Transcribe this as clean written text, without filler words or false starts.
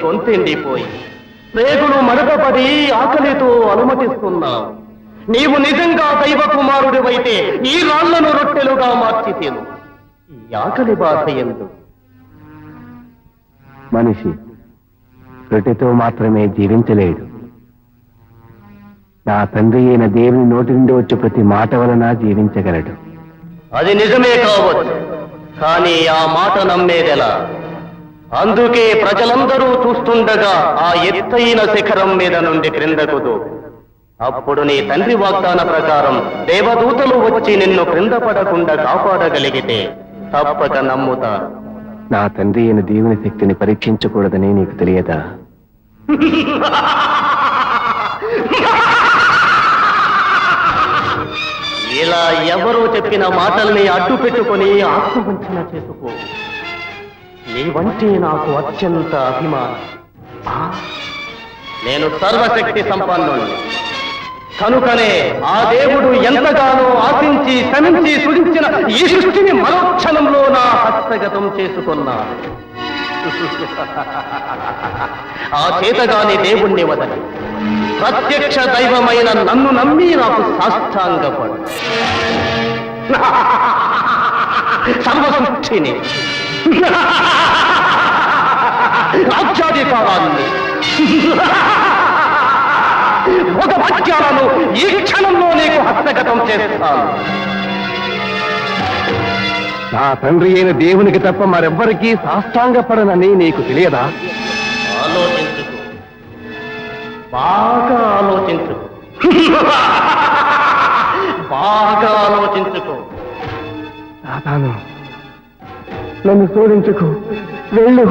గొంతెండిపోయి రేగులు మడతపడి ఆకలితో అనుమతిస్తున్నావు. నీవు నిజంగా దైవ కుమారుడివైతే ఈ రాళ్లను రొట్టెలుగా మార్చితేను. ఈ ఆకలి బాధ ఎందు మనిషి రొట్టెతో మాత్రమే జీవించలేడు. నా తండ్రి అయిన దేవుని నోటి నుండి వచ్చే ప్రతి మాట వలన జీవించగలడు. అది నిజమే కావచ్చు, కానీ ఆ మాట నమ్మేదెలా? అందుకే ప్రజలందరూ చూస్తుండగా ఆ ఎత్తైన శిఖరం మీద నుండి క్రిందకు దూకు. అప్పుడు నీ తండ్రి వాగ్దాన ప్రకారం దేవదూతలు వచ్చి నిన్ను క్రింద పడకుండా కాపాడగలిగితే తప్పక నమ్ముతా. నా తండ్రి అయిన దేవుని శక్తిని పరీక్షించకూడదని నీకు తెలియదా? ఇలా ఎవరో చెప్పిన మాటల్ని అడ్డు పెట్టుకుని ఆత్మవంచన చేసుకో. నీవంటే నాకు అత్యంత అభిమానం. నేను సర్వశక్తి సంపన్నుణ్ణి కనుకనే ఆ దేవుడు ఎంతగానో ఆశించి శ్రమించి సృజించిన ఈ సృష్టిని మరోక్షణంలో నా హస్తగతం చేసుకున్నాను. ఆ చేతగాని దేవుణ్ణి వదని ప్రత్యక్ష దైవమైన నన్ను నమ్మి నాకు సాష్టాంగపడు. సర్వసృష్టిని రాజ్యాధికారాన్ని ఒక వాక్యాలను ఈ క్షణంలో నీకు హస్తగతం చేస్తాను. నా తండ్రి అయిన దేవునికి తప్ప మరెవ్వరికీ సాష్టాంగపడనని నీకు తెలియదా? ఆలోచించుకో, బాగా ఆలోచించుకో, బాగా ఆలోచించుకో. సాతాను, నన్ను శోధించుకో, వెళ్ళు.